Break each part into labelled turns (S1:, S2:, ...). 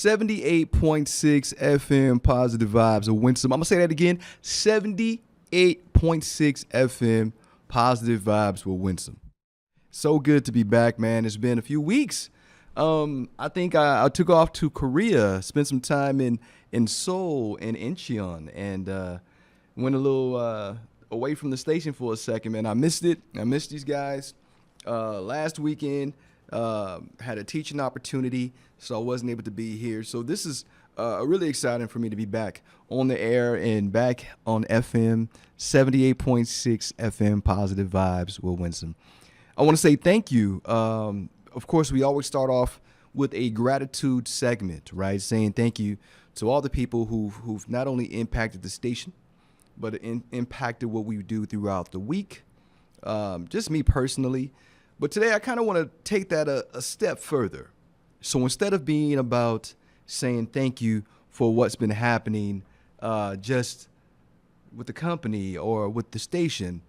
S1: 78.6 FM Positive Vibes of Winsome. I'm going to say that again. 78.6 FM Positive Vibes with Winsome. So good to be back, man. It's been a few weeks. I think I took off to Korea, spent some time in Seoul and Incheon, and went a little away from the station for a second, man. I missed it. I missed these guys. Last weekend, had a teaching opportunity, so I wasn't able to be here. So this is really exciting for me to be back on the air and back on FM, 78.6 FM Positive Vibes with Winsome. I want to say thank you. Of course, we always start off with a gratitude segment, right? Saying thank you to all the people who've not only impacted the station, but impacted what we do throughout the week. Just me personally. But today I kind of want to take that a step further. So instead of being about saying thank you for what's been happening just with the company or with the station,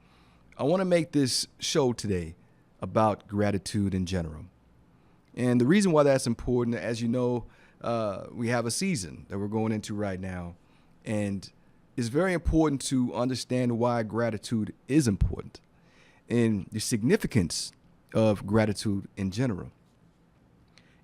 S1: I want to make this show today about gratitude in general. And the reason why that's important, as you know, we have a season that we're going into right now. And it's very important to understand why gratitude is important and the significance of gratitude in general.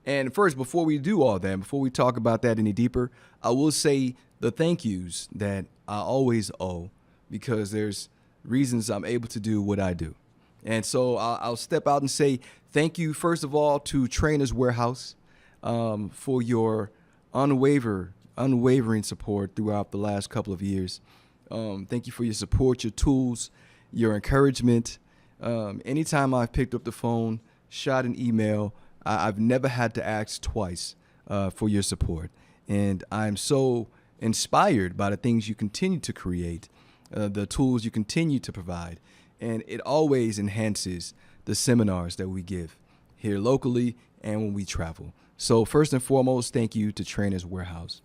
S1: And first, before we do all that, before we talk about that any deeper, I will say the thank yous that I always owe, because there's reasons I'm able to do what I do. And so I'll step out and say thank you, first of all, to Trainers Warehouse for your unwavering support throughout the last couple of years. Thank you for your support, your tools, your encouragement. Anytime I've picked up the phone, shot an email, I've never had to ask twice for your support. And I'm so inspired by the things you continue to create, the tools you continue to provide. And it always enhances the seminars that we give here locally and when we travel. So first and foremost, thank you to Trainers Warehouse.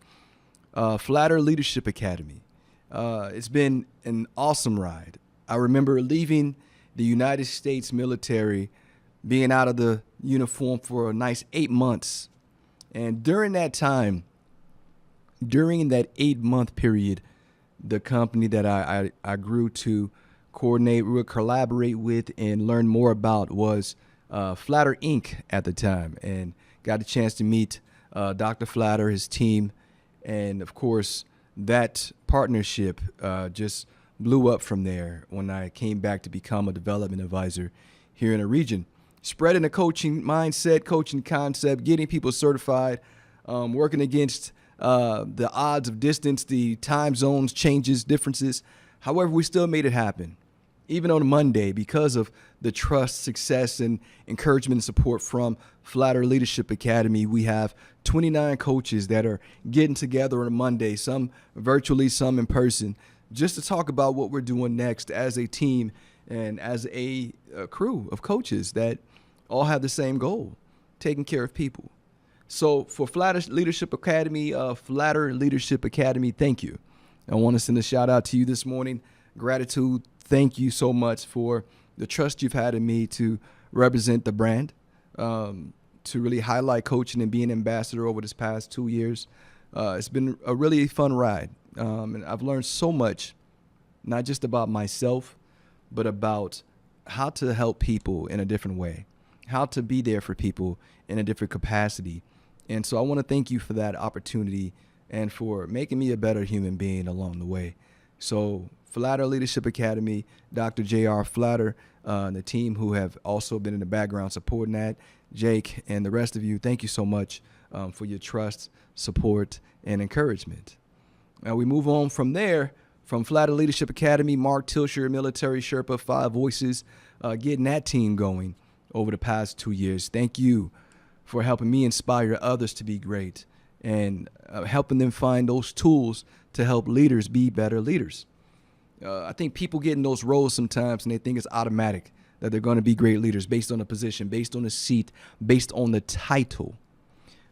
S1: Flatter Leadership Academy. It's been an awesome ride. I remember leaving the United States military, being out of the uniform for a nice 8 months. And during that time, during that 8-month period, the company that I grew to collaborate with and learn more about was Flatter Inc. at the time, and got a chance to meet Dr. Flatter, his team, and of course that partnership just blew up from there when I came back to become a development advisor here in the region, spreading the coaching mindset, coaching concept, getting people certified, working against the odds of distance, the time zones, changes, differences. However, we still made it happen. Even on a Monday, because of the trust, success, and encouragement and support from Flatter Leadership Academy, we have 29 coaches that are getting together on a Monday, some virtually, some in person, just to talk about what we're doing next as a team and as a crew of coaches that all have the same goal, taking care of people. So for Flatter Leadership Academy, thank you. I want to send a shout out to you this morning. Gratitude. Thank you so much for the trust you've had in me to represent the brand, to really highlight coaching and being an ambassador over this past 2 years. It's been a really fun ride. And I've learned so much, not just about myself, but about how to help people in a different way, how to be there for people in a different capacity. And so I want to thank you for that opportunity and for making me a better human being along the way. So Flatter Leadership Academy, Dr. J.R. Flatter, and the team who have also been in the background supporting that, Jake and the rest of you, thank you so much for your trust, support, and encouragement. Now we move on from there, from Flatter Leadership Academy, Mark Tilsher, Military Sherpa, 5 Voices, getting that team going over the past 2 years. Thank you for helping me inspire others to be great and helping them find those tools to help leaders be better leaders. I think people get in those roles sometimes and they think it's automatic that they're going to be great leaders based on the position, based on the seat, based on the title.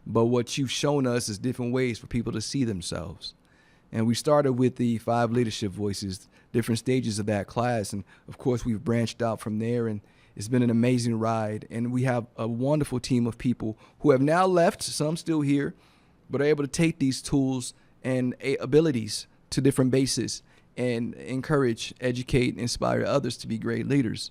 S1: But what you've shown us is different ways for people to see themselves. And we started with the 5 leadership voices, different stages of that class. And of course, we've branched out from there, and it's been an amazing ride. And we have a wonderful team of people who have now left, some still here, but are able to take these tools and abilities to different bases and encourage, educate, and inspire others to be great leaders.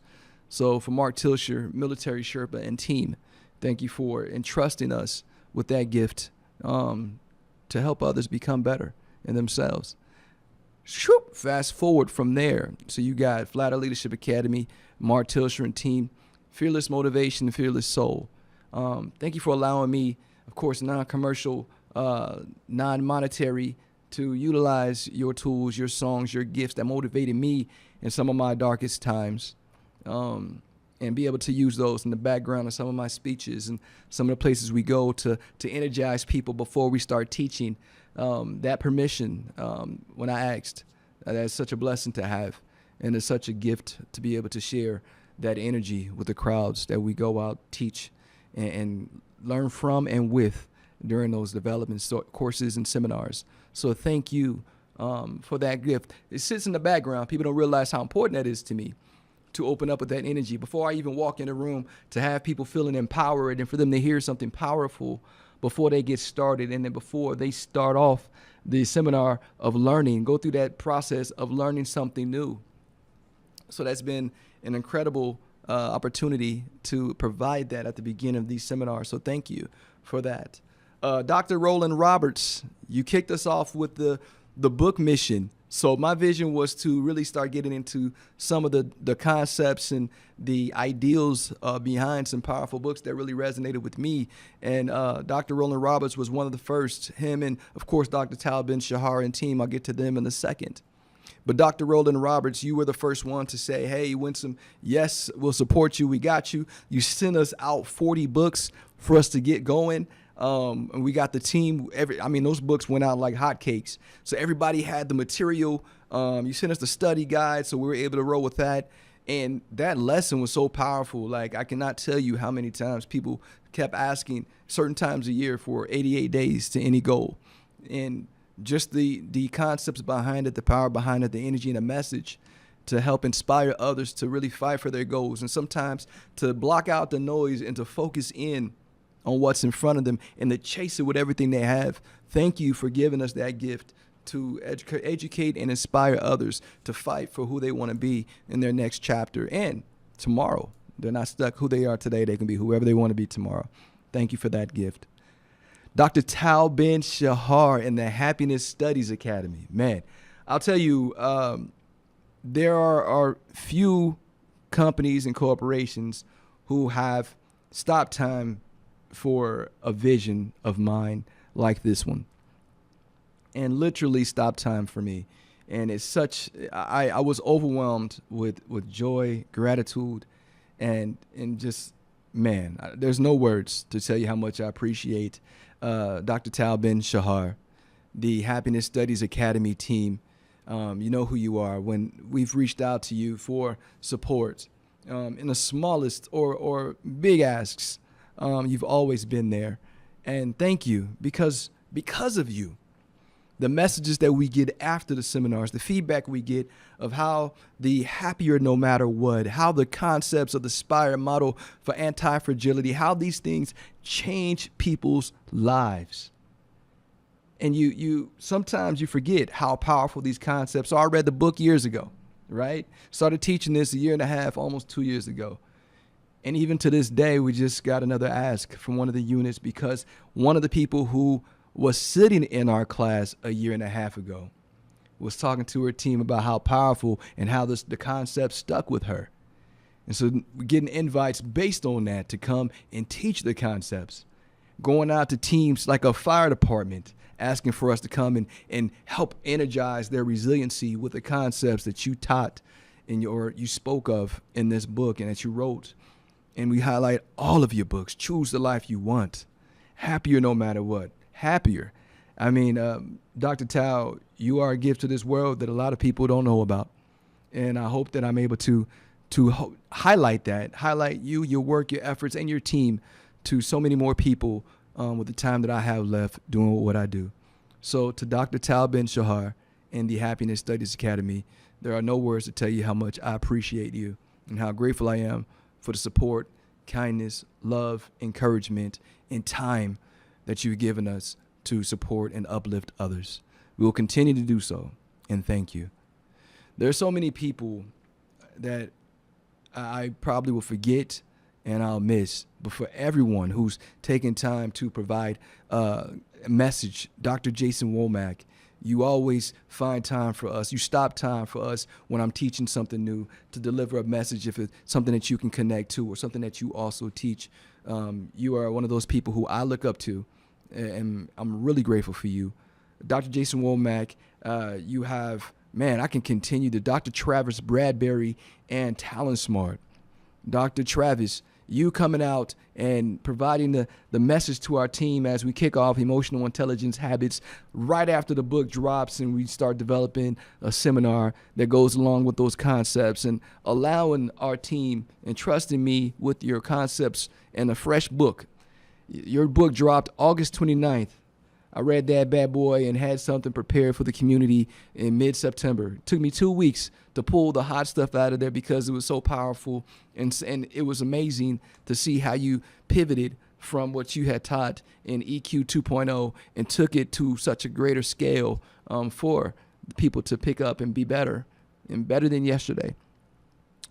S1: So for Mark Tilsher, Military Sherpa, and team, thank you for entrusting us with that gift to help others become better in themselves. Fast forward from there. So you got Flatter Leadership Academy, Mark Tilsher and team, Fearless Motivation, Fearless Soul. Thank you for allowing me, of course, non-commercial, non-monetary, to utilize your tools, your songs, your gifts that motivated me in some of my darkest times, and be able to use those in the background of some of my speeches and some of the places we go to energize people before we start teaching. That permission, when I asked, that's such a blessing to have, and it's such a gift to be able to share that energy with the crowds that we go out, teach, and learn from and with during those development courses and seminars. So thank you for that gift. It sits in the background. People don't realize how important that is to me, to open up with that energy before I even walk in the room, to have people feeling empowered and for them to hear something powerful before they get started, and then before they start off the seminar of learning, go through that process of learning something new. So that's been an incredible opportunity to provide that at the beginning of these seminars. So thank you for that. Dr. Roland Roberts, you kicked us off with the book mission. So my vision was to really start getting into some of the concepts and the ideals behind some powerful books that really resonated with me. And Dr. Roland Roberts was one of the first, him and, of course, Dr. Tal Ben-Shahar and team. I'll get to them in a second. But Dr. Roland Roberts, you were the first one to say, hey, Winsome, yes, we'll support you. We got you. You sent us out 40 books for us to get going. And we got the team. Those books went out like hotcakes. So everybody had the material. You sent us the study guide, so we were able to roll with that. And that lesson was so powerful. Like, I cannot tell you how many times people kept asking certain times a year for 88 days to any goal. And just the concepts behind it, the power behind it, the energy and the message to help inspire others to really fight for their goals. And sometimes to block out the noise and to focus in on what's in front of them and to chase it with everything they have. Thank you for giving us that gift to educate and inspire others to fight for who they want to be in their next chapter and tomorrow. They're not stuck who they are today. They can be whoever they want to be tomorrow. Thank you for that gift. Dr. Tal Ben-Shahar and the Happiness Studies Academy. Man, I'll tell you, there are few companies and corporations who have stopped time for a vision of mine like this one, and literally stop time for me. And it's such, I was overwhelmed with joy, gratitude, and just, man, there's no words to tell you how much I appreciate Dr. Tal Ben-Shahar, the Happiness Studies Academy team. You know who you are. When we've reached out to you for support in the smallest or big asks, you've always been there. And thank you, because of you, the messages that we get after the seminars, the feedback we get of how the happier no matter what, how the concepts of the SPIRE model for anti-fragility, how these things change people's lives. And you sometimes you forget how powerful these concepts are. I read the book years ago, right? Started teaching this a year and a half, almost 2 years ago. And even to this day, we just got another ask from one of the units because one of the people who was sitting in our class a year and a half ago was talking to her team about how powerful and how the concept stuck with her. And so we're getting invites based on that to come and teach the concepts, going out to teams like a fire department, asking for us to come and help energize their resiliency with the concepts that you taught you spoke of in this book and that you wrote. And we highlight all of your books. Choose the life you want. Happier no matter what. Happier. I mean, Dr. Tal, you are a gift to this world that a lot of people don't know about. And I hope that I'm able to highlight that, highlight you, your work, your efforts, and your team to so many more people with the time that I have left doing what I do. So to Dr. Tal Ben-Shahar and the Happiness Studies Academy, there are no words to tell you how much I appreciate you and how grateful I am for the support, kindness, love, encouragement, and time that you've given us to support and uplift others. We will continue to do so, and thank you. There are so many people that I probably will forget and I'll miss, but for everyone who's taken time to provide a message, Dr. Jason Womack, you always find time for us. You stop time for us when I'm teaching something new to deliver a message if it's something that you can connect to or something that you also teach. You are one of those people who I look up to, and I'm really grateful for you. Dr. Jason Womack, you have, man, I can continue to Dr. Travis Bradbury and Talent Smart. Dr. Travis, you coming out and providing the message to our team as we kick off Emotional Intelligence Habits right after the book drops and we start developing a seminar that goes along with those concepts, and allowing our team and trusting me with your concepts and a fresh book. Your book dropped August 29th. I read that bad boy and had something prepared for the community in mid-September. It took me 2 weeks to pull the hot stuff out of there because it was so powerful, and it was amazing to see how you pivoted from what you had taught in EQ 2.0 and took it to such a greater scale for people to pick up and be better, and better than yesterday.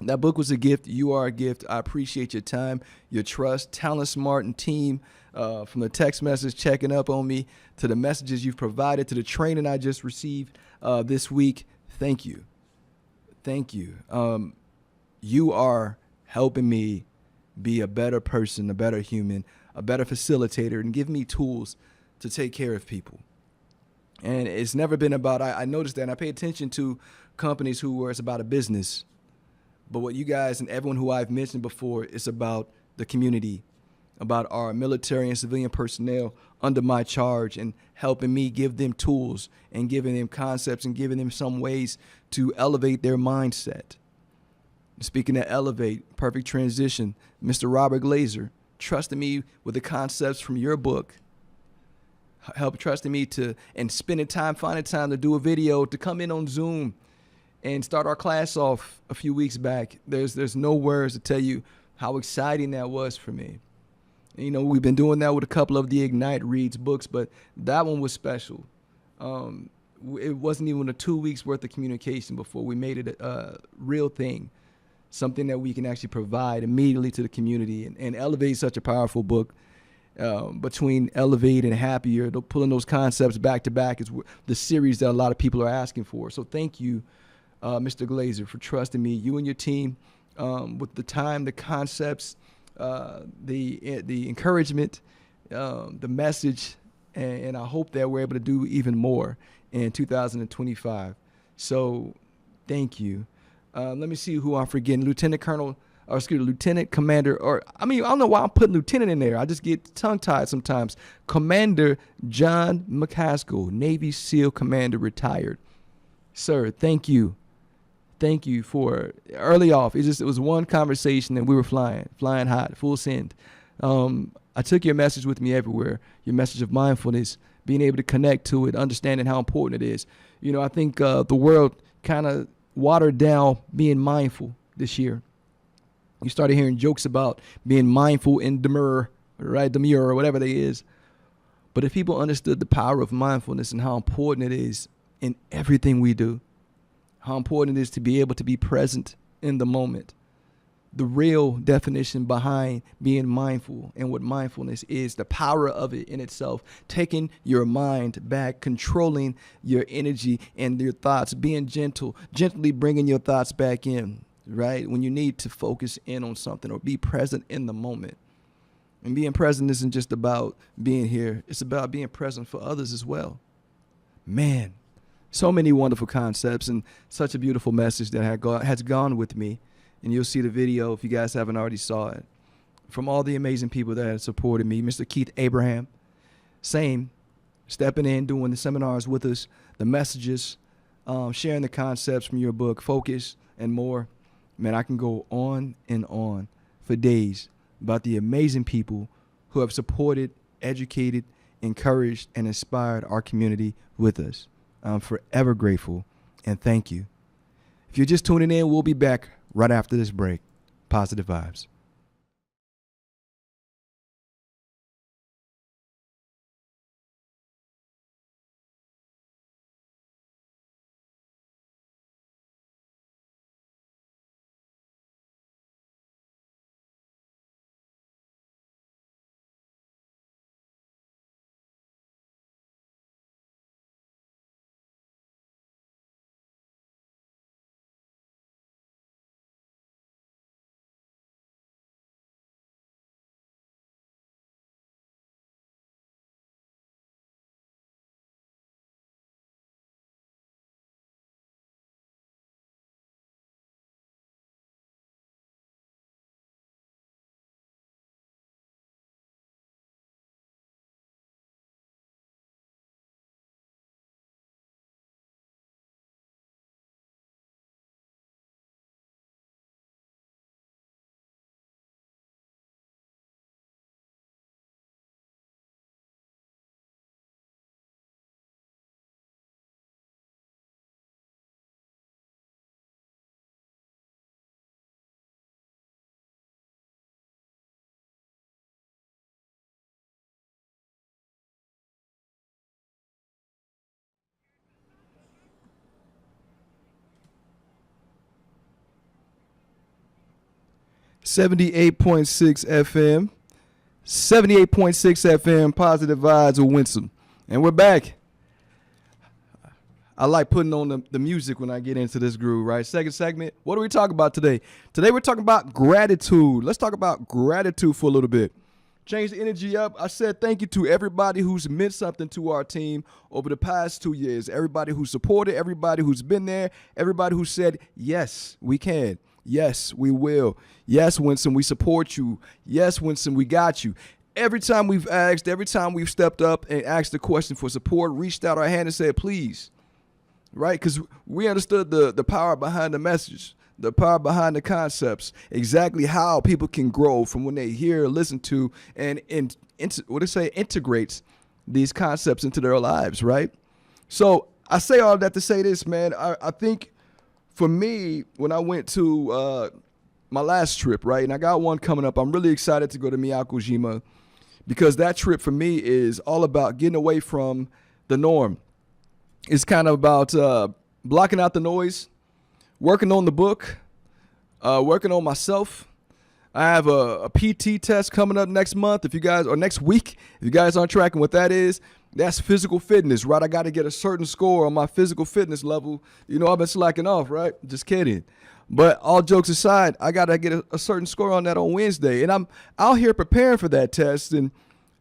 S1: That book was a gift. You are a gift. I appreciate your time, your trust, Talent Smart and team, from the text message checking up on me to the messages you've provided to the training I just received this week. Thank you. Thank you. You are helping me be a better person, a better human, a better facilitator, and give me tools to take care of people. And it's never been about, I noticed that, and I pay attention to companies where it's about a business. But what you guys and everyone who I've mentioned before is about the community, about our military and civilian personnel under my charge, and helping me give them tools and giving them concepts and giving them some ways to elevate their mindset. Speaking of elevate, perfect transition, Mr. Robert Glazer, trusting me with the concepts from your book, trusting me to, and spending time, finding time to do a video, to come in on Zoom and start our class off a few weeks back. There's no words to tell you how exciting that was for me. And, you know, we've been doing that with a couple of the Ignite Reads books, but that one was special. It wasn't even a 2 weeks worth of communication before we made it a real thing, something that we can actually provide immediately to the community, and Elevate such a powerful book. Between Elevate and Happier, pulling those concepts back to back is the series that a lot of people are asking for. So thank you, Mr. Glazer, for trusting me, you and your team, with the time, the concepts, the encouragement, the message, and I hope that we're able to do even more in 2025. So thank you. Let me see who I'm forgetting. Lieutenant Commander, or I don't know why I'm putting Lieutenant in there. I just get tongue-tied sometimes. Commander John McCaskill, Navy SEAL Commander, retired. Sir, thank you. Thank you for early off. It was one conversation and we were flying hot, full send. I took your message with me everywhere. Your message of mindfulness, being able to connect to it, understanding how important it is. You know, I think the world kind of watered down being mindful this year. You started hearing jokes about being mindful in demure, right? Demure, or whatever they is. But if people understood the power of mindfulness and how important it is in everything we do, how important it is to be able to be present in the moment, the real definition behind being mindful and what mindfulness is, the power of it in itself, taking your mind back, controlling your energy and your thoughts, being gentle, gently bringing your thoughts back in, right? When you need to focus in on something or be present in the moment. And being present isn't just about being here. It's about being present for others as well. Man, so many wonderful concepts and such a beautiful message that has gone with me. And you'll see the video if you guys haven't already saw it. From all the amazing people that have supported me. Mr. Keith Abraham, same, stepping in, doing the seminars with us, the messages, sharing the concepts from your book, Focus, and more. Man, I can go on and on for days about the amazing people who have supported, educated, encouraged, and inspired our community with us. I'm forever grateful, and thank you. If you're just tuning in, we'll be back right after this break. Positive vibes. 78.6 FM. 78.6 FM, Positive Vibes with Winsome. And we're back. I like putting on the music when I get into this groove, right? Second segment. What are we talking about today? Today we're talking about gratitude. Let's talk about gratitude for a little bit. Change the energy up. I said thank you to everybody who's meant something to our team over the past 2 years. Everybody who supported, everybody who's been there, everybody who said, yes, we can. Yes, we will. Yes, Winston, we support you. Yes, Winston, we got you. Every time we've asked, every time we've stepped up and asked the question for support, reached out our hand and said, please, right? Because we understood the power behind the message, the power behind the concepts, exactly how people can grow from when they hear, listen to, and integrates these concepts into their lives, right? So I say all that to say this, man. I think for me, when I went to my last trip, right, and I got one coming up, I'm really excited to go to Miyakojima because that trip for me is all about getting away from the norm. It's kind of about blocking out the noise, working on the book, working on myself. I have a PT test coming up next month. If you guys, or next week, if you guys aren't tracking what that is, that's physical fitness, right? I got to get a certain score on my physical fitness level. You know, I've been slacking off, right? Just kidding. But all jokes aside, I got to get a certain score on that on Wednesday. And I'm out here preparing for that test. And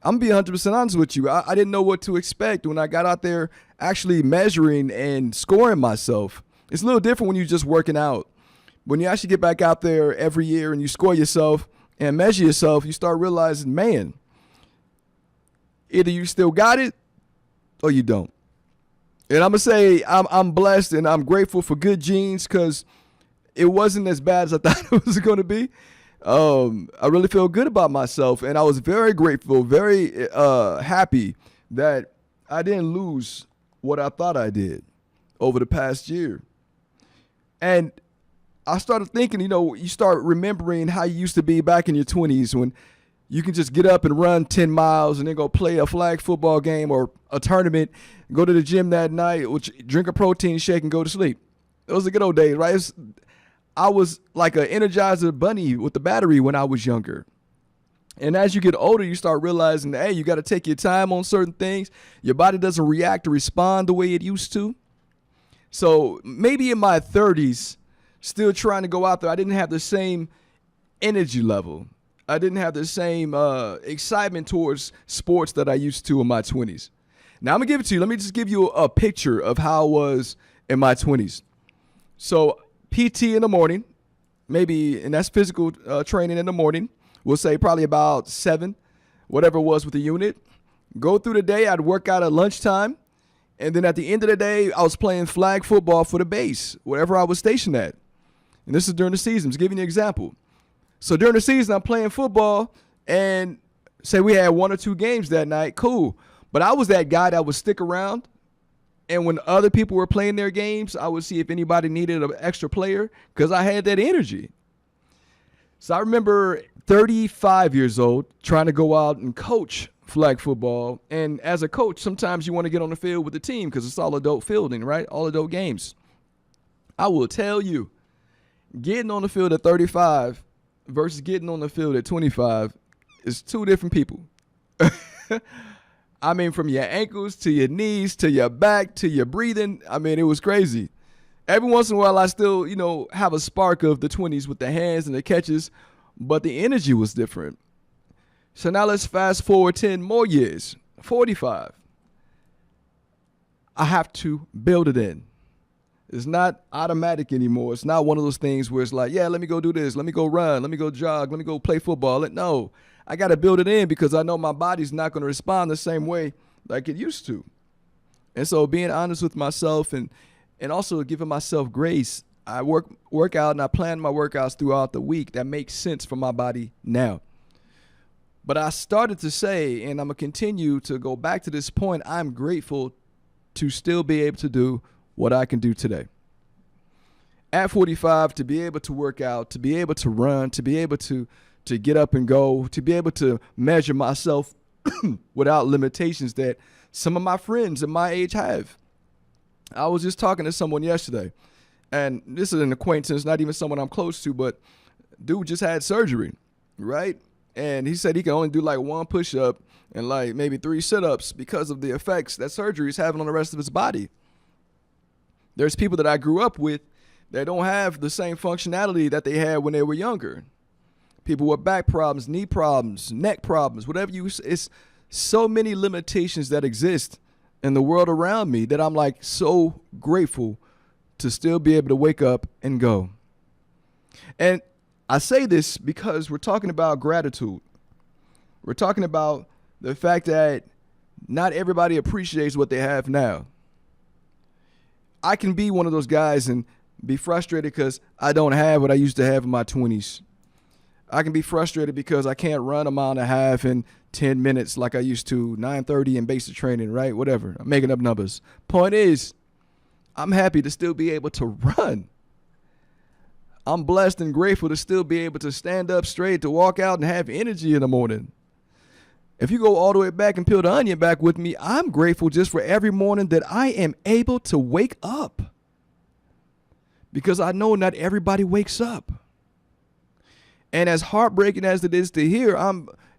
S1: I'm going to be 100% honest with you. I didn't know what to expect when I got out there actually measuring and scoring myself. It's a little different when you're just working out. When you actually get back out there every year and you score yourself and measure yourself, you start realizing, man, either you still got it or you don't. And I'm going to say I'm blessed and I'm grateful for good genes because it wasn't as bad as I thought it was going to be. I really feel good about myself, and I was very grateful, very happy that I didn't lose what I thought I did over the past year. And I started thinking, you know, you start remembering how you used to be back in your 20s when you can just get up and run 10 miles and then go play a flag football game or a tournament, go to the gym that night, drink a protein shake and go to sleep. Those are good old days, right? I was like an Energizer bunny with the battery when I was younger. And as you get older, you start realizing, hey, you got to take your time on certain things. Your body doesn't react or respond the way it used to. So maybe in my 30s, still trying to go out there, I didn't have the same energy level. I didn't have the same excitement towards sports that I used to in my 20s. Now, I'm going to give it to you. Let me just give you a picture of how I was in my 20s. So PT in the morning, maybe, and that's physical training in the morning. We'll say probably about 7, whatever it was with the unit. Go through the day. I'd work out at lunchtime. And then at the end of the day, I was playing flag football for the base, wherever I was stationed at. And this is during the season. I'm just giving you an example. So during the season, I'm playing football, and say we had 1 or 2 games that night, cool. But I was that guy that would stick around, and when other people were playing their games, I would see if anybody needed an extra player because I had that energy. So I remember 35 years old trying to go out and coach flag football. And as a coach, sometimes you want to get on the field with the team because it's all adult fielding, right? All adult games. I will tell you, getting on the field at 35 versus getting on the field at 25 is 2 different people. I mean, from your ankles to your knees to your back to your breathing. I mean, it was crazy. Every once in a while, I still, have a spark of the 20s with the hands and the catches, but the energy was different. So now let's fast forward 10 more years, 45. I have to build it in. It's not automatic anymore. It's not one of those things where it's like, yeah, let me go do this. Let me go run. Let me go jog. Let me go play football. No, I got to build it in because I know my body's not going to respond the same way like it used to. And so being honest with myself and also giving myself grace, I work out and I plan my workouts throughout the week that makes sense for my body now. But I started to say, and I'm going to continue to go back to this point, I'm grateful to still be able to do what I can do today. At 45, to be able to work out, to be able to run, to be able to get up and go, to be able to measure myself without limitations that some of my friends at my age have. I was just talking to someone yesterday, and this is an acquaintance, not even someone I'm close to, but dude just had surgery, right? And he said he can only do like 1 push-up and like maybe 3 sit-ups because of the effects that surgery is having on the rest of his body. There's people that I grew up with that don't have the same functionality that they had when they were younger. People with back problems, knee problems, neck problems, whatever it's so many limitations that exist in the world around me that I'm like so grateful to still be able to wake up and go. And I say this because we're talking about gratitude. We're talking about the fact that not everybody appreciates what they have now. I can be one of those guys and be frustrated because I don't have what I used to have in my 20s. I can be frustrated because I can't run a mile and a half in 10 minutes like I used to, 9:30 in basic training, right? Whatever. I'm making up numbers. Point is, I'm happy to still be able to run. I'm blessed and grateful to still be able to stand up straight, to walk out and have energy in the morning. If you go all the way back and peel the onion back with me, I'm grateful just for every morning that I am able to wake up. Because I know not everybody wakes up. And as heartbreaking as it is to hear,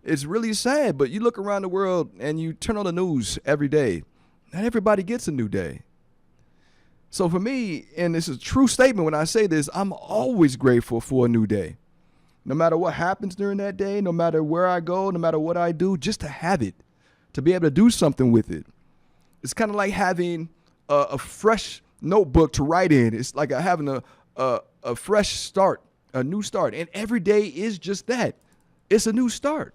S1: it's really sad. But you look around the world and you turn on the news every day. Not everybody gets a new day. So for me, and this is a true statement when I say this, I'm always grateful for a new day. No matter what happens during that day, no matter where I go, no matter what I do, just to have it, to be able to do something with it. It's kind of like having a fresh notebook to write in. It's like having a fresh start, a new start. And every day is just that. It's a new start.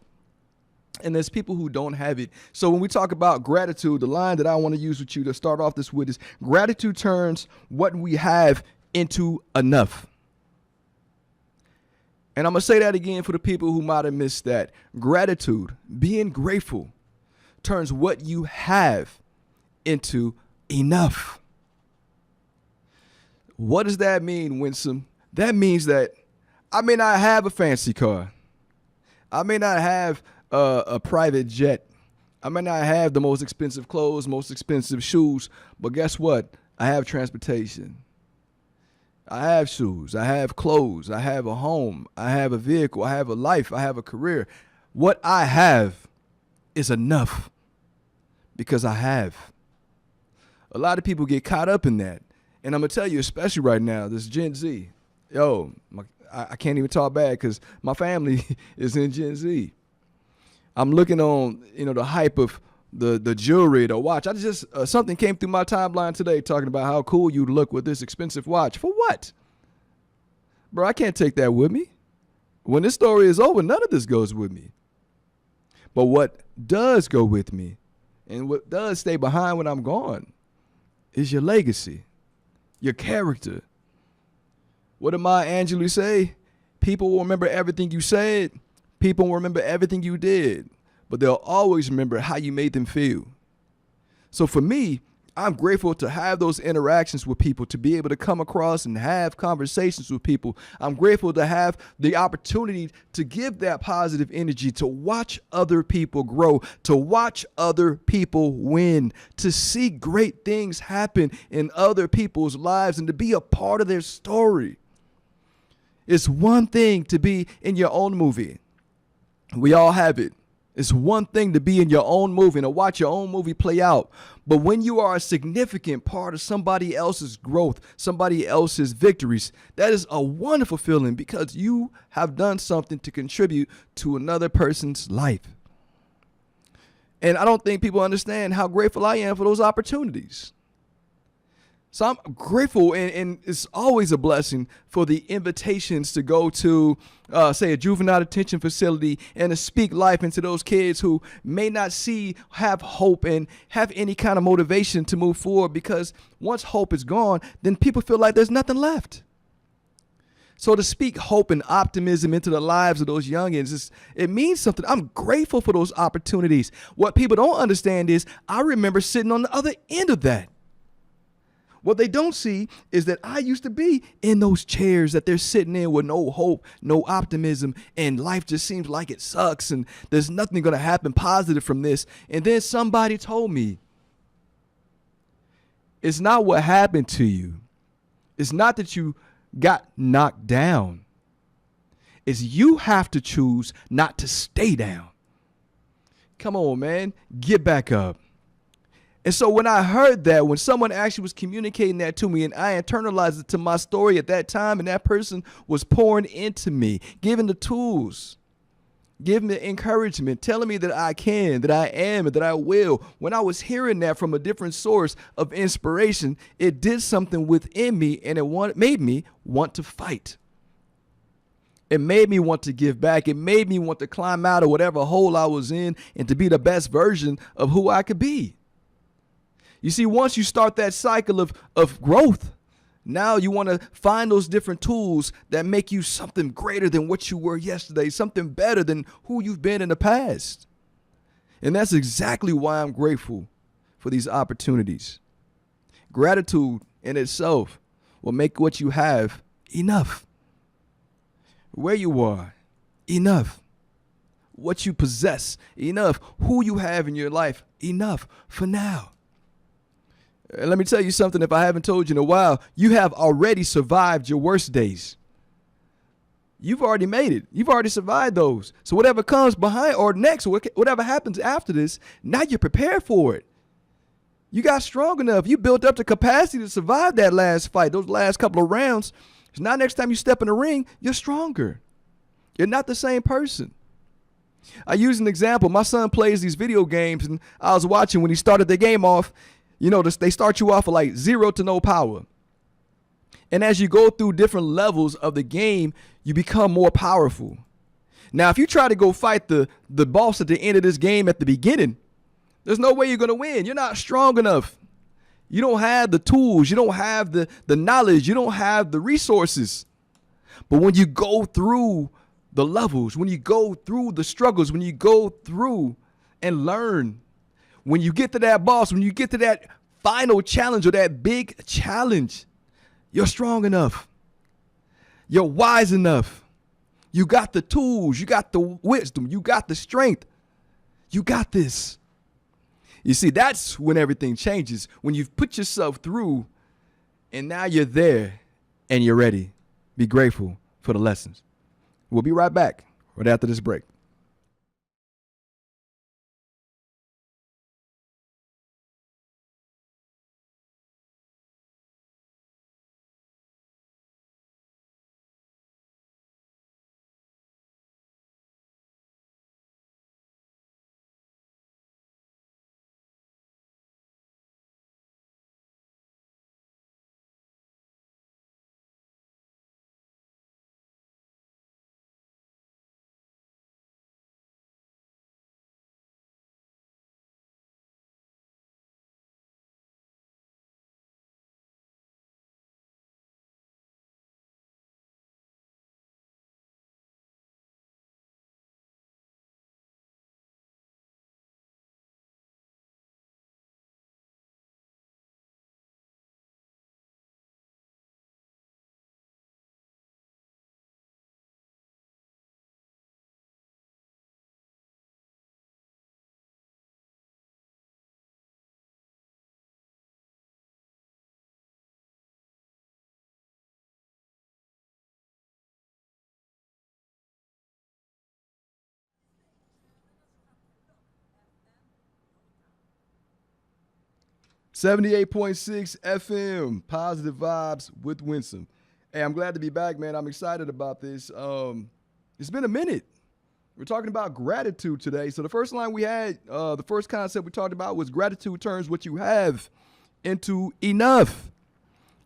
S1: And there's people who don't have it. So when we talk about gratitude, the line that I want to use with you to start off this with is gratitude turns what we have into enough. And I'm going to say that again for the people who might have missed that. Gratitude, being grateful, turns what you have into enough. What does that mean, Winsome? That means that I may not have a fancy car. I may not have a private jet. I may not have the most expensive clothes, most expensive shoes, but guess what? I have transportation. I have shoes. I have clothes. I have a home. I have a vehicle. I have a life. I have a career. What I have is enough because I have. A lot of people get caught up in that. And I'm going to tell you, especially right now, this Gen Z. Yo, I can't even talk bad because my family is in Gen Z. I'm looking on, the hype of the jewelry, the watch. I just something came through my timeline today talking about how cool you look with this expensive watch. For what? Bro, I can't take that with me. When this story is over, none of this goes with me. But what does go with me and what does stay behind when I'm gone is your legacy, your character. What did Maya Angelou say? People will remember everything you said. People will remember everything you did, but they'll always remember how you made them feel. So for me, I'm grateful to have those interactions with people, to be able to come across and have conversations with people. I'm grateful to have the opportunity to give that positive energy, to watch other people grow, to watch other people win, to see great things happen in other people's lives and to be a part of their story. It's one thing to be in your own movie. We all have it. It's one thing to be in your own movie and to watch your own movie play out. But when you are a significant part of somebody else's growth, somebody else's victories, that is a wonderful feeling because you have done something to contribute to another person's life. And I don't think people understand how grateful I am for those opportunities. So I'm grateful, and it's always a blessing for the invitations to go to, say, a juvenile detention facility and to speak life into those kids who may not have hope and have any kind of motivation to move forward because once hope is gone, then people feel like there's nothing left. So to speak hope and optimism into the lives of those youngins, it means something. I'm grateful for those opportunities. What people don't understand is I remember sitting on the other end of that. What they don't see is that I used to be in those chairs that they're sitting in with no hope, no optimism, and life just seems like it sucks and there's nothing going to happen positive from this. And then somebody told me, it's not what happened to you. It's not that you got knocked down. is you have to choose not to stay down. Come on, man. Get back up. And so when I heard that, when someone actually was communicating that to me and I internalized it to my story at that time, and that person was pouring into me, giving the tools, giving the encouragement, telling me that I can, that I am, and that I will. When I was hearing that from a different source of inspiration, it did something within me, and it made me want to fight. It made me want to give back. It made me want to climb out of whatever hole I was in and to be the best version of who I could be. You see, once you start that cycle of growth, now you want to find those different tools that make you something greater than what you were yesterday, something better than who you've been in the past. And that's exactly why I'm grateful for these opportunities. Gratitude in itself will make what you have enough. Where you are, enough. What you possess, enough. Who you have in your life, enough for now. And let me tell you something, if I haven't told you in a while, you have already survived your worst days. You've already made it. You've already survived those. So whatever comes behind or next, whatever happens after this, now you're prepared for it. You got strong enough. You built up the capacity to survive that last fight, those last couple of rounds. So now next time you step in the ring, you're stronger. You're not the same person. I use an example. My son plays these video games, and I was watching when he started the game off. You know, they start you off with like 0 to no power. And as you go through different levels of the game, you become more powerful. Now, if you try to go fight the boss at the end of this game at the beginning, there's no way you're going to win. You're not strong enough. You don't have the tools. You don't have the knowledge. You don't have the resources. But when you go through the levels, when you go through the struggles, when you go through and learn, when you get to that boss, when you get to that final challenge or that big challenge, you're strong enough. You're wise enough. You got the tools. You got the wisdom. You got the strength. You got this. You see, that's when everything changes. When you've put yourself through and now you're there and you're ready. Be grateful for the lessons. We'll be right back right after this break. .6 FM, positive vibes with Winsome. Hey, I'm glad to be back, man. I'm excited about this. It's been a minute. We're talking about gratitude today. So the first line we had, the first concept we talked about was gratitude turns what you have into enough.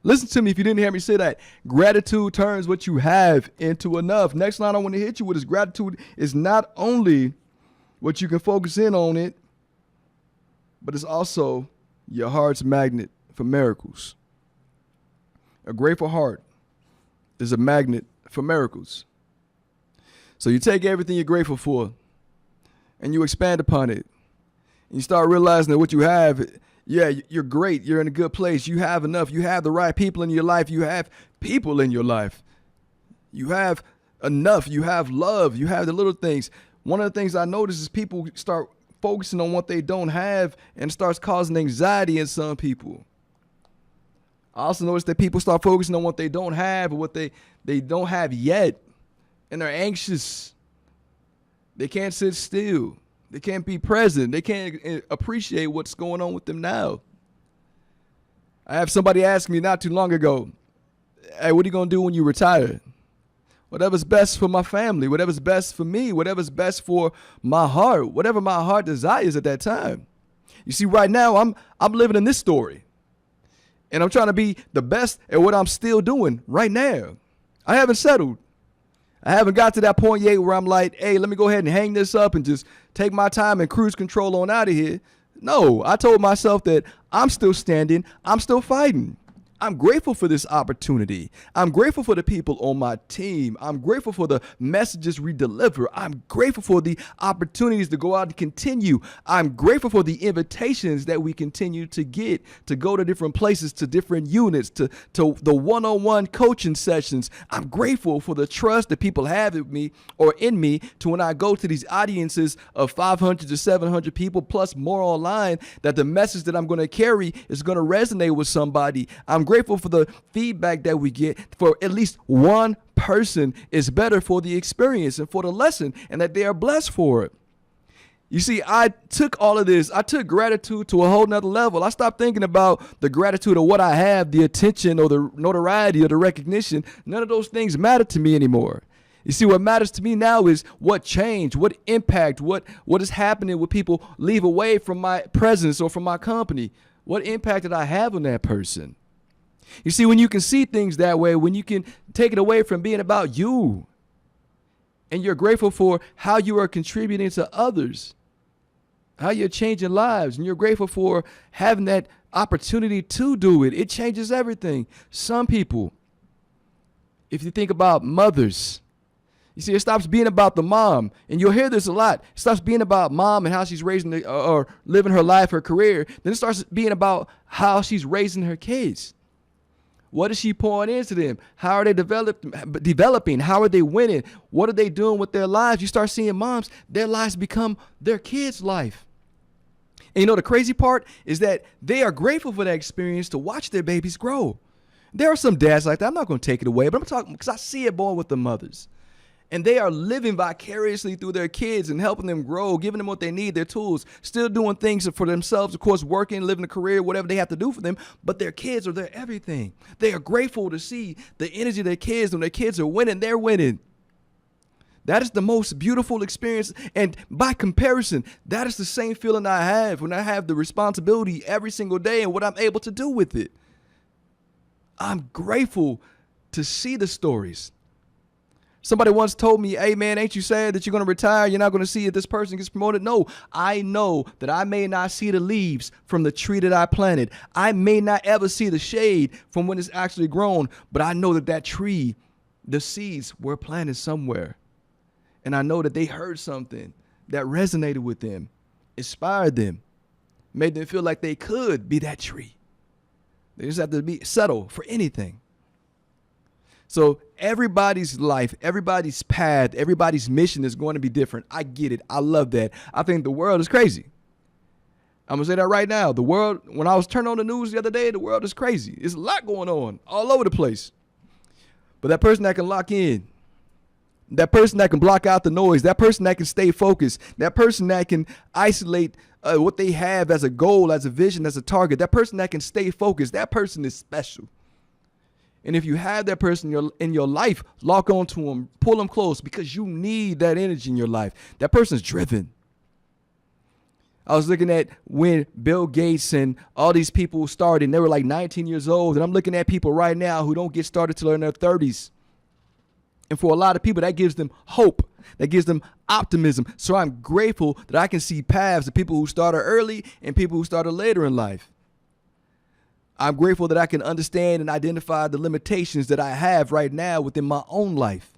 S1: Listen to me if you didn't hear me say that. Gratitude turns what you have into enough. Next line I want to hit you with is gratitude is not only what you can focus in on it, but it's also your heart's magnet for miracles. A grateful heart is a magnet for miracles. So you take everything you're grateful for and you expand upon it. And you start realizing that what you have, yeah, you're great. You're in a good place. You have enough. You have the right people in your life. You have people in your life. You have enough. You have love. You have the little things. One of the things I notice is people start focusing on what they don't have and starts causing anxiety in some people. I also notice that people start focusing on what they don't have or what they don't have yet. and they're anxious. They can't sit still. They can't be present. They can't appreciate what's going on with them now. I have somebody ask me not too long ago, hey, what are you going to do when you retire? Whatever's best for my family, whatever's best for me, whatever's best for my heart, whatever my heart desires at that time. You see, right now, I'm living in this story. And I'm trying to be the best at what I'm still doing right now. I haven't settled. I haven't got to that point yet where I'm like, hey, let me go ahead and hang this up and just take my time and cruise control on out of here. No, I told myself that I'm still standing. I'm still fighting. I'm grateful for this opportunity. I'm grateful for the people on my team. I'm grateful for the messages we deliver. I'm grateful for the opportunities to go out and continue. I'm grateful for the invitations that we continue to get to go to different places, to different units, to the one-on-one coaching sessions. I'm grateful for the trust that people have in me or in me to when I go to these audiences of 500 to 700 people plus more online, that the message that I'm going to carry is going to resonate with somebody. I'm grateful for the feedback that we get for at least one person is better for the experience and for the lesson, and that they are blessed for it. You see, I took all of this. I took gratitude to a whole nother level. I stopped thinking about the gratitude of what I have, the attention or the notoriety or the recognition. None of those things matter to me anymore. You see, what matters to me now is what change, what impact, what is happening when people leave away from my presence or from my company. What impact did I have on that person? You see, when you can see things that way, when you can take it away from being about you, and you're grateful for how you are contributing to others, how you're changing lives, and you're grateful for having that opportunity to do it, it changes everything. Some people, if you think about mothers, you see, it stops being about the mom, and you'll hear this a lot. It stops being about mom and how she's raising or living her life, her career. Then it starts being about how she's raising her kids. What is she pouring into them? How are they developing? How are they winning? What are they doing with their lives? You start seeing moms, their lives become their kids' life. And you know, the crazy part is that they are grateful for that experience to watch their babies grow. There are some dads like that. I'm not going to take it away, but I'm talking because I see it born with the mothers. And they are living vicariously through their kids and helping them grow, giving them what they need, their tools, still doing things for themselves, of course, working, living a career, whatever they have to do for them. But their kids are their everything. They are grateful to see the energy of their kids. When their kids are winning, they're winning. That is the most beautiful experience. And by comparison, that is the same feeling I have when I have the responsibility every single day and what I'm able to do with it. I'm grateful to see the stories. Somebody once told me, hey, man, ain't you sad that you're going to retire? You're not going to see if this person gets promoted. No, I know that I may not see the leaves from the tree that I planted. I may not ever see the shade from when it's actually grown, but I know that that tree, the seeds were planted somewhere. And I know that they heard something that resonated with them, inspired them, made them feel like they could be that tree. They just have to settle for anything. So everybody's life, everybody's path, everybody's mission is going to be different. I get it. I love that. I think the world is crazy. I'm going to say that right now. The world, when I was turning on the news the other day, the world is crazy. There's a lot going on all over the place. But that person that can lock in, that person that can block out the noise, that person that can stay focused, that person that can isolate what they have as a goal, as a vision, as a target, that person that can stay focused, that person is special. And if you have that person in your life, lock onto them, pull them close, because you need that energy in your life. That person's driven. I was looking at when Bill Gates and all these people started, and they were like 19 years old. And I'm looking at people right now who don't get started till they're in their 30s. And for a lot of people, that gives them hope. That gives them optimism. So I'm grateful that I can see paths of people who started early and people who started later in life. I'm grateful that I can understand and identify the limitations that I have right now within my own life.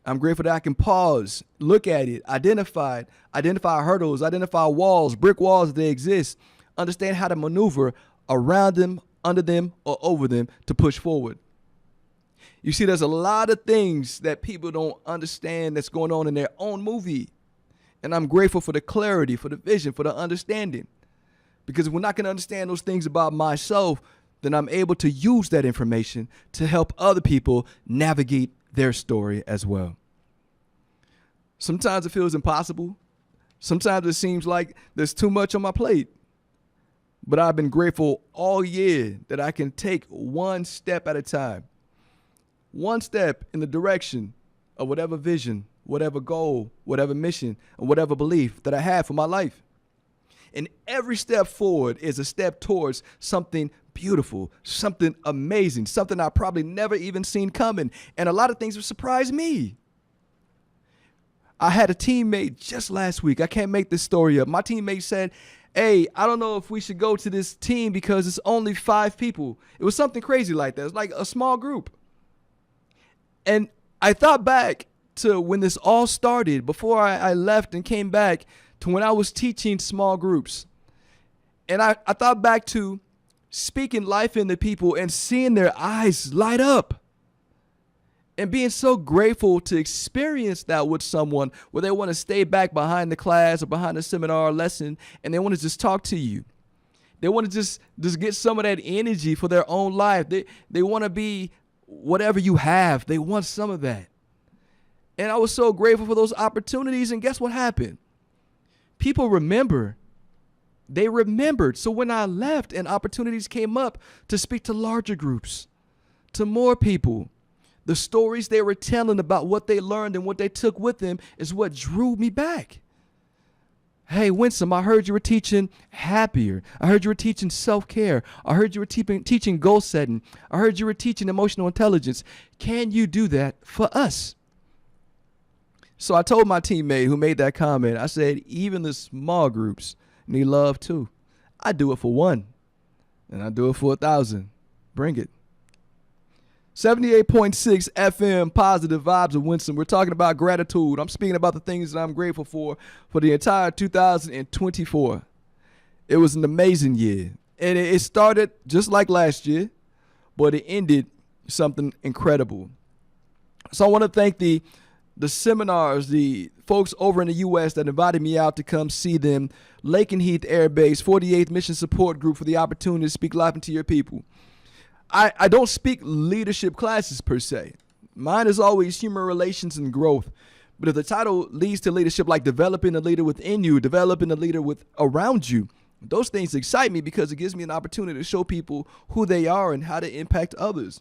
S1: I'm grateful that I can pause, look at it, identify hurdles, identify walls, brick walls that exist, understand how to maneuver around them, under them, or over them to push forward. You see, there's a lot of things that people don't understand that's going on in their own movie. And I'm grateful for the clarity, for the vision, for the understanding. Because if we're not going to understand those things about myself, then I'm able to use that information to help other people navigate their story as well. Sometimes it feels impossible. Sometimes it seems like there's too much on my plate. But I've been grateful all year that I can take one step at a time. One step in the direction of whatever vision, whatever goal, whatever mission, and whatever belief that I have for my life. And every step forward is a step towards something beautiful, something amazing, something I probably never even seen coming. And a lot of things have surprised me. I had a teammate just last week. I can't make this story up. My teammate said, hey, I don't know if we should go to this team because it's only 5 people. It was something crazy like that. It was like a small group. And I thought back to when this all started, before I left and came back, to when I was teaching small groups. And I thought back to speaking life into people and seeing their eyes light up. And being so grateful to experience that with someone where they want to stay back behind the class or behind the seminar or lesson and they want to just talk to you. They want to just get some of that energy for their own life. They want to be whatever you have. They want some of that. And I was so grateful for those opportunities. And guess what happened? People remember. They remembered. So when I left and opportunities came up to speak to larger groups, to more people, the stories they were telling about what they learned and what they took with them is what drew me back. Hey, Winsome, I heard you were teaching happier. I heard you were teaching self-care. I heard you were teaching goal setting. I heard you were teaching emotional intelligence. Can you do that for us? So I told my teammate who made that comment, I said, even the small groups need love too. I do it for 1, and I do it for 1,000. Bring it. 78.6 FM, positive vibes of Winston. We're talking about gratitude. I'm speaking about the things that I'm grateful for the entire 2024. It was an amazing year. And it started just like last year, but it ended something incredible. So I want to thank the seminars, the folks over in the U.S. that invited me out to come see them, Lakenheath Air Base, 48th Mission Support Group, for the opportunity to speak life into your people. I don't speak leadership classes per se. Mine is always human relations and growth. But if the title leads to leadership, like developing a leader within you, developing a leader around you, those things excite me because it gives me an opportunity to show people who they are and how to impact others.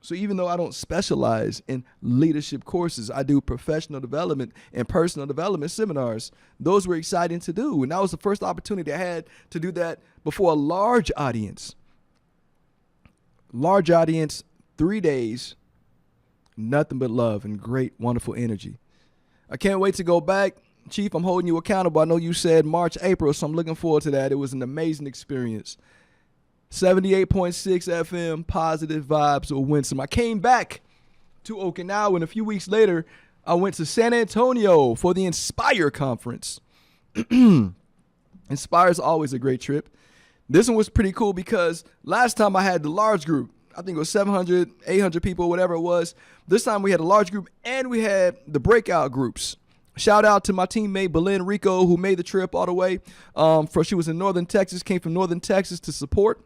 S1: So even though I don't specialize in leadership courses, I do professional development and personal development seminars. Those were exciting to do. And that was the first opportunity I had to do that before a large audience. Large audience, 3 days, nothing but love and great, wonderful energy. I can't wait to go back. Chief, I'm holding you accountable. I know you said March, April, so I'm looking forward to that. It was an amazing experience. 78.6 FM, positive vibes of Winsome. I came back to Okinawa, and a few weeks later, I went to San Antonio for the Inspire conference. Inspire is always a great trip. This one was pretty cool because last time I had the large group. I think it was 700, 800 people, whatever it was. This time we had a large group and we had the breakout groups. Shout out to my teammate, Belen Rico, who made the trip all the way. She was in Northern Texas, came from Northern Texas to support.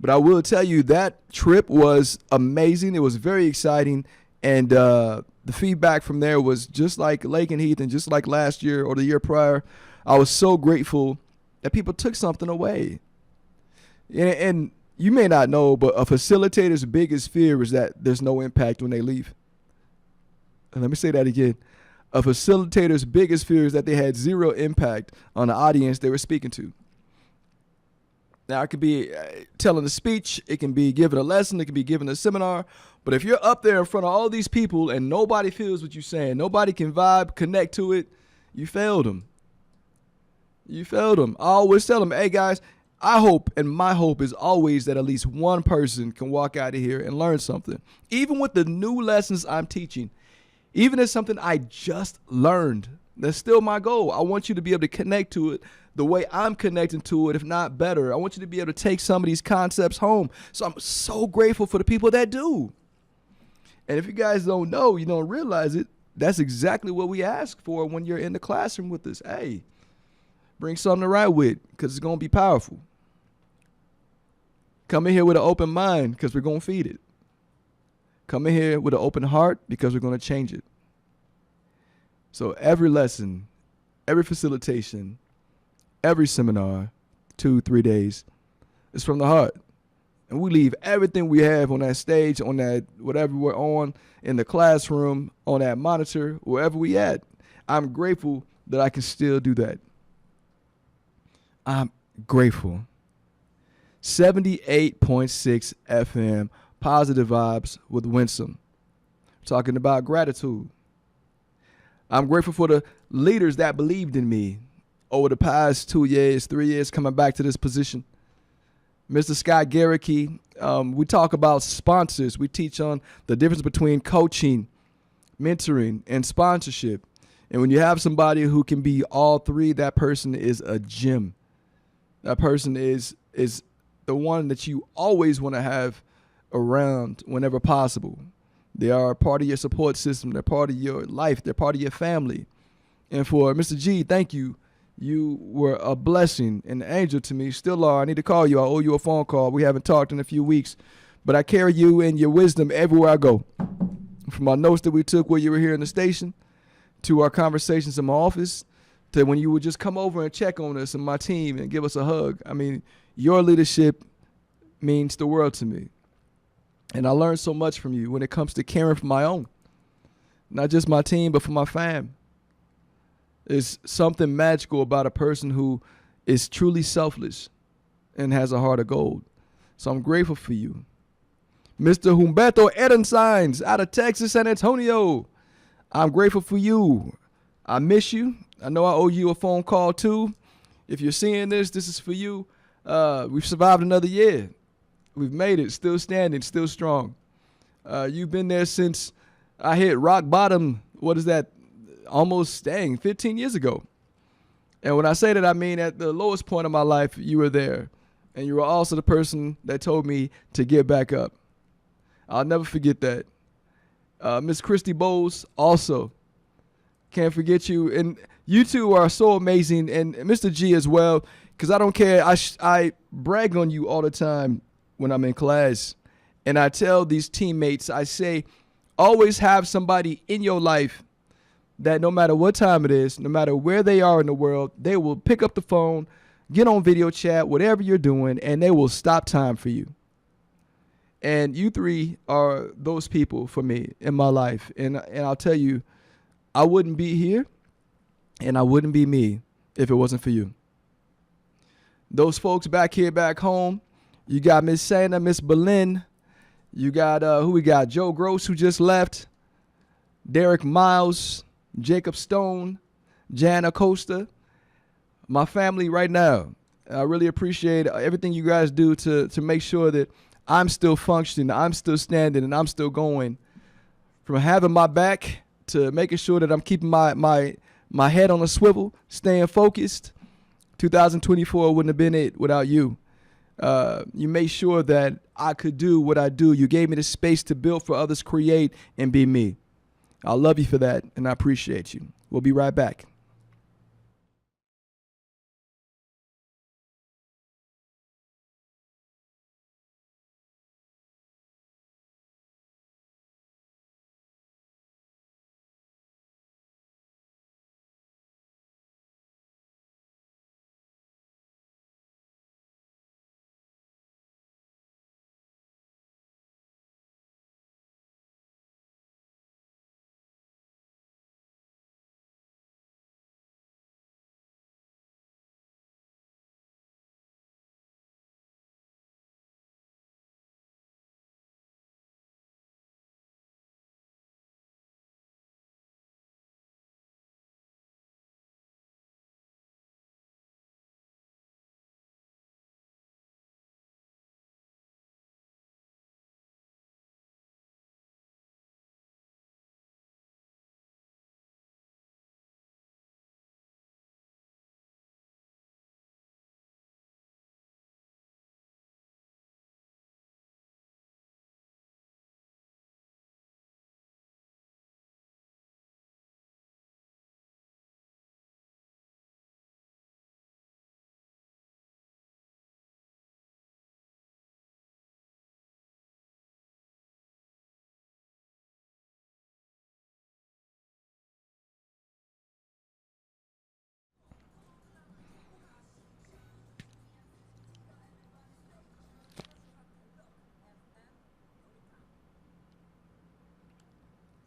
S1: But I will tell you that trip was amazing. It was very exciting. And the feedback from there was just like Lakenheath and just like last year or the year prior. I was so grateful that people took something away. And you may not know, but a facilitator's biggest fear is that there's no impact when they leave. And let me say that again. A facilitator's biggest fear is that they had zero impact on the audience they were speaking to. Now, it could be telling a speech. It can be giving a lesson. It can be giving a seminar. But if you're up there in front of all these people and nobody feels what you're saying, nobody can vibe, connect to it, you failed them. You failed them. I always tell them, hey, guys, I hope, and my hope is always that at least one person can walk out of here and learn something. Even with the new lessons I'm teaching, even if it's something I just learned, that's still my goal. I want you to be able to connect to it the way I'm connecting to it, if not better. I want you to be able to take some of these concepts home. So I'm so grateful for the people that do. And if you guys don't know, you don't realize it, that's exactly what we ask for when you're in the classroom with us. Hey, bring something to write with because it's going to be powerful. Come in here with an open mind because we're going to feed it. Come in here with an open heart because we're going to change it. So every lesson, every facilitation, every seminar, 2-3 days, is from the heart. And we leave everything we have on that stage, on that whatever we're on, in the classroom, on that monitor, wherever we at. I'm grateful that I can still do that. I'm grateful. 78.6 FM, positive vibes with Winsome. Talking about gratitude. I'm grateful for the leaders that believed in me over the past 2 years, 3 years, coming back to this position. Mr. Scott Garricky, we talk about sponsors. We teach on the difference between coaching, mentoring, and sponsorship. And when you have somebody who can be all three, that person is a gem. That person is the one that you always want to have around whenever possible. They are part of your support system. They're part of your life. They're part of your family. And for Mr. G, thank you. You were a blessing, an angel to me. Still are. I need to call you. I owe you a phone call. We haven't talked in a few weeks. But I carry you and your wisdom everywhere I go. From our notes that we took while you were here in the station, to our conversations in my office, to when you would just come over and check on us and my team and give us a hug. I mean, your leadership means the world to me. And I learned so much from you when it comes to caring for my own. Not just my team, but for my fam. There's something magical about a person who is truly selfless and has a heart of gold. So I'm grateful for you. Mr. Humberto Edensigns out of Texas, San Antonio. I'm grateful for you. I miss you. I know I owe you a phone call too. If you're seeing this, this is for you. We've survived another year. We've made it, still standing, still strong. You've been there since I hit rock bottom, what is that, almost 15 years ago. And when I say that, I mean at the lowest point of my life, you were there. And you were also the person that told me to get back up. I'll never forget that. Miss Christy Bowles also. Can't forget you. And you two are so amazing. And Mr. G as well, because I don't care. I brag on you all the time when I'm in class. And I tell these teammates, I say, always have somebody in your life that no matter what time it is, no matter where they are in the world, they will pick up the phone, get on video chat, whatever you're doing, and they will stop time for you. And you three are those people for me in my life. And I'll tell you, I wouldn't be here and I wouldn't be me if it wasn't for you. Those folks back here, back home, you got Miss Santa, Miss Berlin. You got, who we got? Joe Gross, who just left. Derek Miles, Jacob Stone, Jan Acosta. My family right now. I really appreciate everything you guys do to make sure that I'm still functioning, I'm still standing, and I'm still going. From having my back to making sure that I'm keeping my head on a swivel, staying focused. 2024 wouldn't have been it without you. You made sure that I could do what I do. You gave me the space to build for others, create, and be me. I love you for that, and I appreciate you. We'll be right back.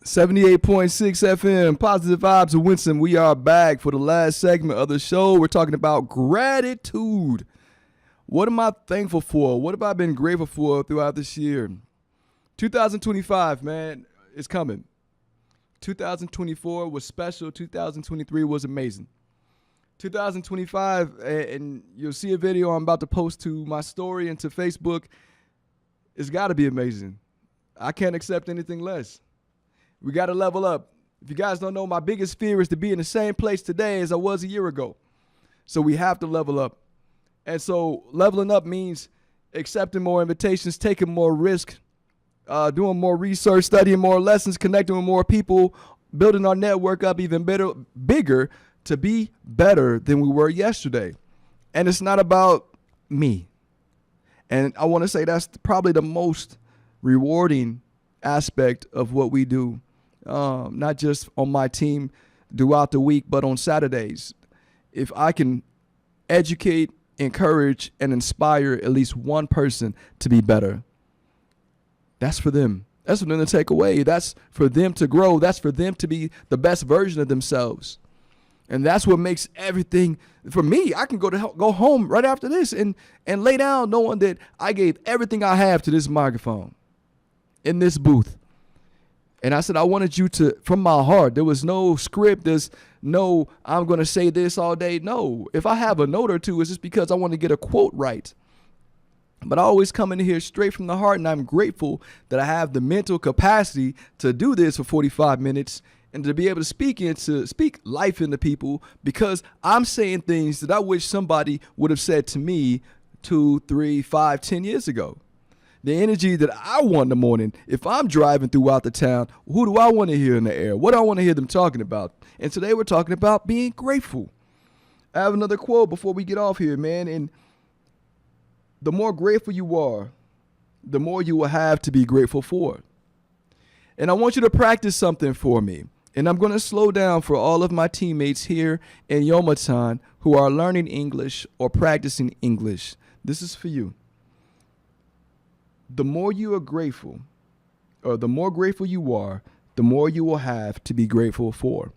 S1: 78.6 FM, Positive Vibes of Winston. We are back for the last segment of the show. We're talking about gratitude. What am I thankful for? What have I been grateful for throughout this year? 2025, man, is coming. 2024 was special. 2023 was amazing. 2025, and you'll see a video I'm about to post to my story and to Facebook. It's got to be amazing. I can't accept anything less. We got to level up. If you guys don't know, my biggest fear is to be in the same place today as I was a year ago. So we have to level up. And so leveling up means accepting more invitations, taking more risk, doing more research, studying more lessons, connecting with more people, building our network up even bigger to be better than we were yesterday. And it's not about me. And I want to say that's probably the most rewarding aspect of what we do. Not just on my team throughout the week, but on Saturdays. If I can educate, encourage, and inspire at least one person to be better, that's for them. That's for them to take away. That's for them to grow. That's for them to be the best version of themselves. And that's what makes everything, for me, I can go home right after this and lay down knowing that I gave everything I have to this microphone in this booth. And I said, I wanted you to, from my heart, there was no script. There's no, I'm going to say this all day. No, if I have a note or two, it's just because I want to get a quote right. But I always come in here straight from the heart, and I'm grateful that I have the mental capacity to do this for 45 minutes and to be able to speak life into people, because I'm saying things that I wish somebody would have said to me 2, 3, 5, 10 years ago. The energy that I want in the morning, if I'm driving throughout the town, who do I want to hear in the air? What do I want to hear them talking about? And today we're talking about being grateful. I have another quote before we get off here, man. And the more grateful you are, the more you will have to be grateful for. And I want you to practice something for me. And I'm going to slow down for all of my teammates here in Yomatan who are learning English or practicing English. This is for you. The more you are grateful, or the more grateful you are, the more you will have to be grateful for.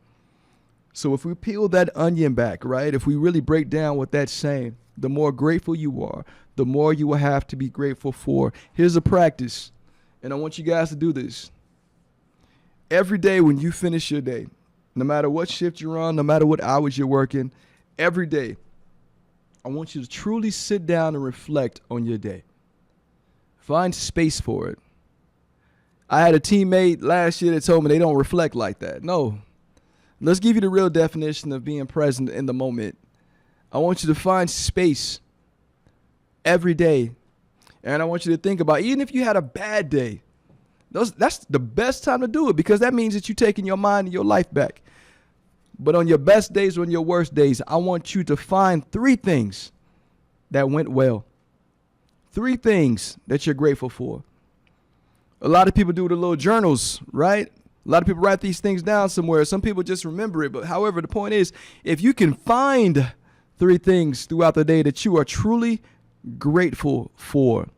S1: So if we peel that onion back, right, if we really break down what that's saying, the more grateful you are, the more you will have to be grateful for. Here's a practice, and I want you guys to do this. Every day when you finish your day, no matter what shift you're on, no matter what hours you're working, every day, I want you to truly sit down and reflect on your day. Find space for it. I had a teammate last year that told me they don't reflect like that. No. Let's give you the real definition of being present in the moment. I want you to find space every day. And I want you to think about, even if you had a bad day, that's the best time to do it, because that means that you're taking your mind and your life back. But on your best days or on your worst days, I want you to find 3 things that went well. 3 things that you're grateful for. A lot of people do the little journals, right? A lot of people write these things down somewhere. Some people just remember it. But however, the point is, if you can find 3 things throughout the day that you are truly grateful for,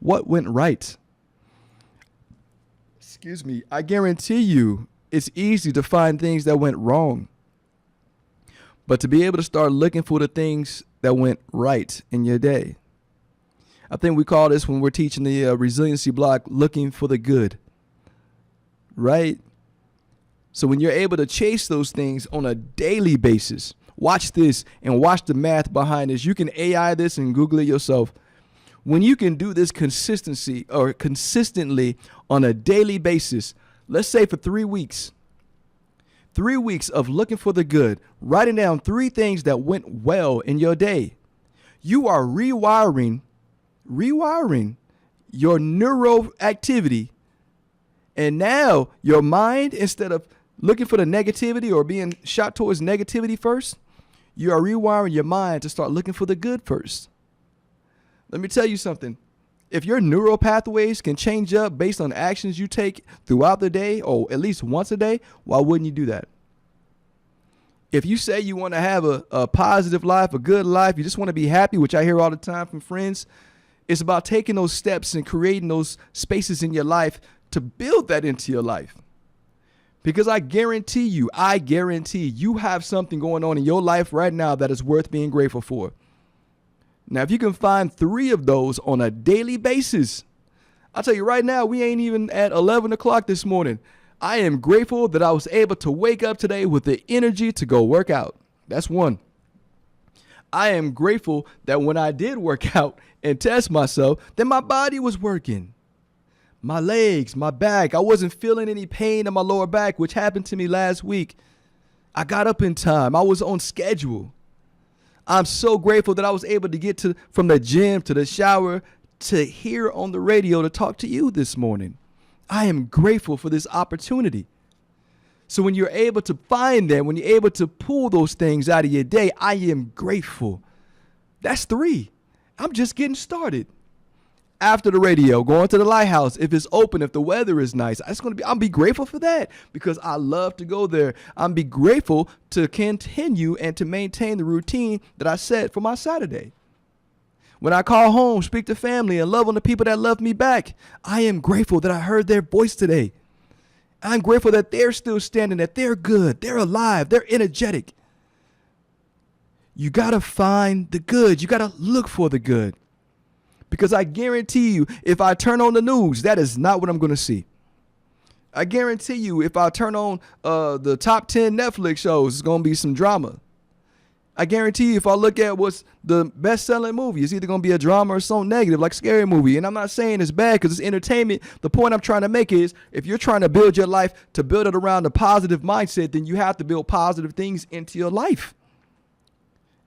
S1: what went right? Excuse me. I guarantee you it's easy to find things that went wrong. But to be able to start looking for the things that went right in your day. I think we call this, when we're teaching the resiliency block, looking for the good, right? So when you're able to chase those things on a daily basis, watch this and watch the math behind this. You can AI this and Google it yourself. When you can do this consistently on a daily basis, let's say for 3 weeks, 3 weeks of looking for the good, writing down 3 things that went well in your day, you are rewiring your neural activity. And now your mind, instead of looking for the negativity or being shot towards negativity first, you are rewiring your mind to start looking for the good first. Let me tell you something. If your neural pathways can change up based on actions you take throughout the day, or at least once a day, why wouldn't you do that? If you say you want to have a positive life, a good life, you just want to be happy, which I hear all the time from friends, it's about taking those steps and creating those spaces in your life to build that into your life. Because I guarantee you have something going on in your life right now that is worth being grateful for. Now, if you can find 3 of those on a daily basis, I'll tell you right now, we ain't even at 11 o'clock this morning. I am grateful that I was able to wake up today with the energy to go work out. That's 1. I am grateful that when I did work out and test myself, that my body was working. My legs, my back, I wasn't feeling any pain in my lower back, which happened to me last week. I got up in time. I was on schedule. I'm so grateful that I was able to get from the gym to the shower to here on the radio to talk to you this morning. I am grateful for this opportunity. So when you're able to find them, when you're able to pull those things out of your day, I am grateful. That's 3. I'm just getting started. After the radio, going to the lighthouse, if it's open, if the weather is nice, I'll be grateful for that because I love to go there. I'll be grateful to continue and to maintain the routine that I set for my Saturday. When I call home, speak to family, and love on the people that love me back, I am grateful that I heard their voice today. I'm grateful that they're still standing, that they're good, they're alive, they're energetic. You got to find the good. You got to look for the good. Because I guarantee you, if I turn on the news, that is not what I'm going to see. I guarantee you, if I turn on the top 10 Netflix shows, it's going to be some drama. I guarantee you, if I look at what's the best-selling movie, it's either going to be a drama or something negative, like Scary Movie. And I'm not saying it's bad because it's entertainment. The point I'm trying to make is, if you're trying to build your life to build it around a positive mindset, then you have to build positive things into your life.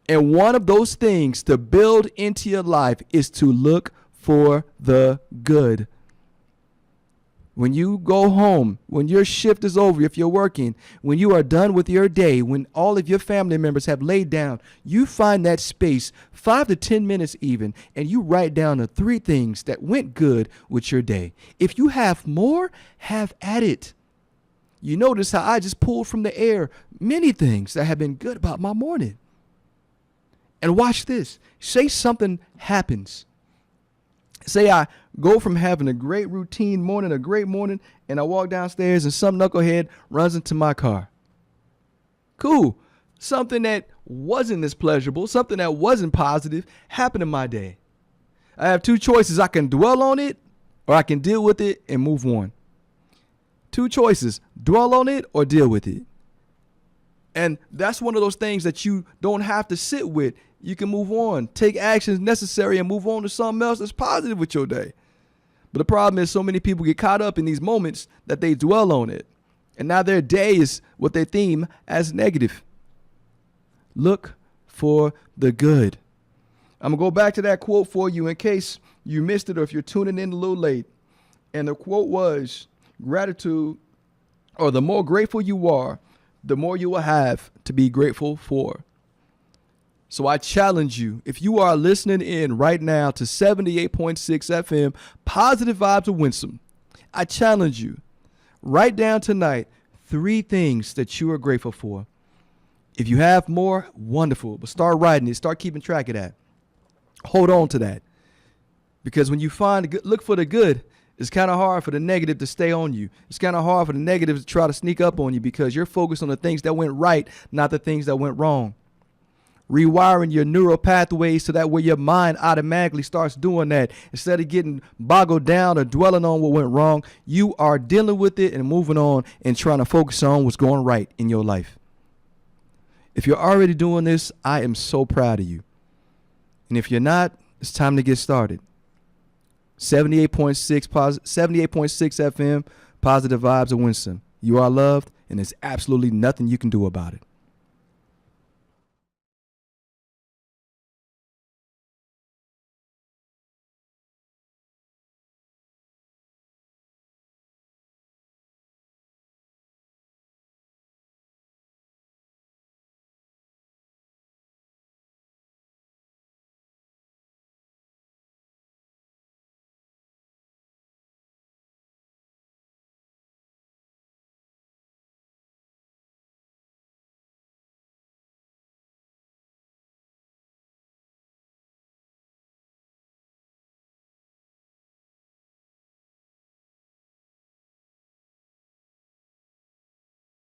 S1: And one of those things to build into your life is to look for the good. When you go home, when your shift is over, if you're working, when you are done with your day, when all of your family members have laid down, you find that space, 5 to 10 minutes even, and you write down the 3 things that went good with your day. If you have more, have at it. You notice how I just pulled from the air many things that have been good about my morning. And watch this. Say something happens. Say I go from having a great routine morning, a great morning, and I walk downstairs and some knucklehead runs into my car. Cool. Something that wasn't as pleasurable, something that wasn't positive happened in my day. I have 2 choices. I can dwell on it or I can deal with it and move on. 2 choices. Dwell on it or deal with it. And that's one of those things that you don't have to sit with. You can move on, take actions necessary and move on to something else that's positive with your day. But the problem is so many people get caught up in these moments that they dwell on it. And now their day is what they theme as negative. Look for the good. I'm going to go back to that quote for you in case you missed it or if you're tuning in a little late. And the quote was, gratitude, or the more grateful you are, the more you will have to be grateful for. So I challenge you, if you are listening in right now to 78.6 FM, Positive Vibes of Winsome, I challenge you, write down tonight 3 things that you are grateful for. If you have more, wonderful, but start writing it, start keeping track of that. Hold on to that. Because when you find the good, look for the good, it's kind of hard for the negative to stay on you. It's kind of hard for the negative to try to sneak up on you because you're focused on the things that went right, not the things that went wrong. Rewiring your neural pathways so that way your mind automatically starts doing that. Instead of getting boggled down or dwelling on what went wrong, you are dealing with it and moving on and trying to focus on what's going right in your life. If you're already doing this, I am so proud of you. And if you're not, it's time to get started. 78.6 FM, Positive Vibes of Winston. You are loved, and there's absolutely nothing you can do about it.